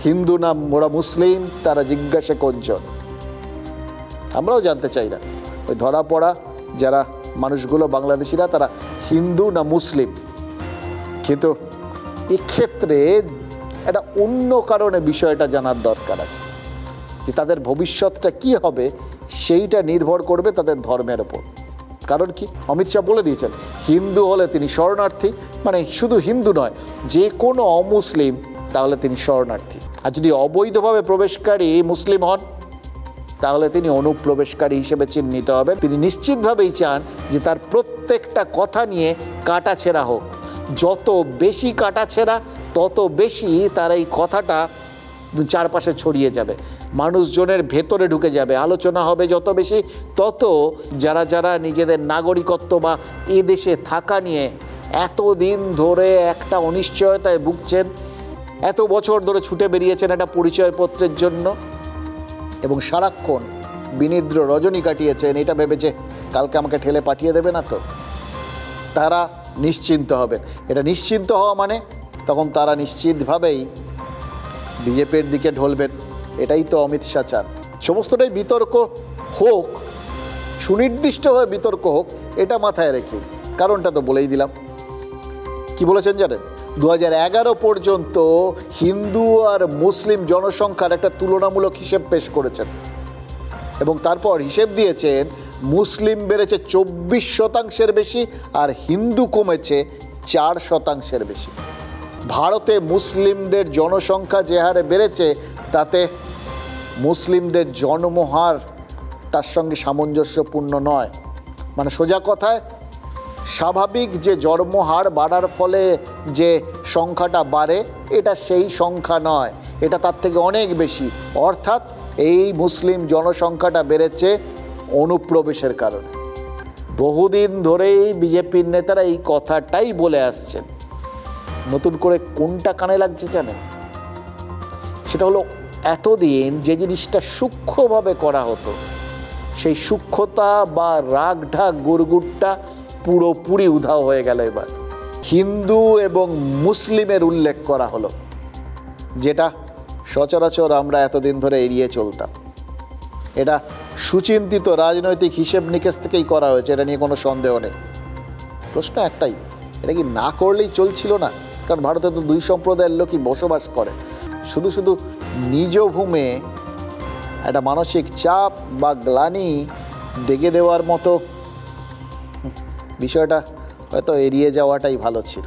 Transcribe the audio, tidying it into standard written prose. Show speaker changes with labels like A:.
A: হিন্দু না ওরা মুসলিম, তারা জিজ্ঞাসা কোনজন, আমরাও জানতে চাই না। ওই ধরা পড়া যারা মানুষগুলো বাংলাদেশিরা তারা হিন্দু না মুসলিম। কিন্তু এক্ষেত্রে একটা অন্য কারণে বিষয়টা জানার দরকার আছে, যে তাদের ভবিষ্যৎটা কি হবে সেইটা নির্ভর করবে তাদের ধর্মের ওপর। কারণ কি, অমিত শাহ বলে দিয়েছেন হিন্দু হলে তিনি শরণার্থী, মানে শুধু হিন্দু নয়, যে কোনো অমুসলিম তাহলে তিনি শরণার্থী। আর যদি অবৈধভাবে প্রবেশকারী মুসলিম হন তাহলে তিনি অনুপ্রবেশকারী হিসেবে চিহ্নিত হবেন। তিনি নিশ্চিতভাবেই চান যে তার প্রত্যেকটা কথা নিয়ে কাটাছেঁড়া হোক। যত বেশি কাটাছেঁড়া তত বেশি তার এই কথাটা চারপাশে ছড়িয়ে যাবে, মানুষজনের ভেতরে ঢুকে যাবে, আলোচনা হবে যত বেশি, তত যারা যারা নিজেদের নাগরিকত্ব বা এ দেশে থাকা নিয়ে এতদিন ধরে একটা অনিশ্চয়তায় ভুগছেন, এত বছর ধরে ছুটে বেরিয়েছেন একটা পরিচয়পত্রের জন্য এবং সারাক্ষণ বিনিদ্র রজনী কাটিয়েছেন এটা ভেবেছে কালকে আমাকে ঠেলে পাঠিয়ে দেবে না, তো তারা নিশ্চিন্ত হবেন। এটা নিশ্চিন্ত হওয়া মানে তখন তারা নিশ্চিতভাবেই বিজেপির দিকে ঢলবেন। এটাই তো অমিত শাহ চান। সমস্তটাই বিতর্ক হোক, সুনির্দিষ্টভাবে বিতর্ক হোক, এটা মাথায় রেখে। কারণটা তো বলেই দিলাম। কি বলেছেন জানেন, 2011 পর্যন্ত হিন্দু আর মুসলিম জনসংখ্যার একটা তুলনামূলক হিসেব পেশ করেছেন এবং তারপর হিসেব দিয়েছেন মুসলিম বেড়েছে 24% বেশি আর হিন্দু কমেছে 4% বেশি। ভারতে মুসলিমদের জনসংখ্যা যে হারে বেড়েছে তাতে মুসলিমদের জন্মহার তার সঙ্গে সামঞ্জস্যপূর্ণ নয়। মানে সোজা কথায় স্বাভাবিক যে জন্মহার বাড়ার ফলে যে সংখ্যাটা বাড়ে এটা সেই সংখ্যা নয়, এটা তার থেকে অনেক বেশি। অর্থাৎ এই মুসলিম জনসংখ্যাটা বেড়েছে অনুপ্রবেশের কারণে। বহুদিন ধরেই বিজেপির নেতারা এই কথাটাই বলে আসছেন। নতুন করে কোনটা কানে লাগছে জানেন, সেটা হলো এতদিন যে জিনিসটা সূক্ষ্মভাবে করা হতো সেই সূক্ষ্মতা বা রাগ ঢাক গুড়গুড়টা পুরোপুরি উধাও হয়ে গেল। এবার হিন্দু এবং মুসলিমের উল্লেখ করা হলো, যেটা সচরাচর আমরা এতদিন ধরে এড়িয়ে চলতাম। এটা সুচিন্তিত রাজনৈতিক হিসেব নিকেশ থেকেই করা হয়েছে, এটা নিয়ে কোনো সন্দেহ নেই। প্রশ্ন একটাই, এটা কি না করলেই চলছিল না? কারণ ভারতে তো দুই সম্প্রদায়ের লোকই বসবাস করে। শুধু শুধু নিজ ভূমে একটা মানসিক চাপ বা গ্লানি দেগে দেওয়ার মতো বিষয়টা হয়তো এড়িয়ে যাওয়াটাই ভালো ছিল।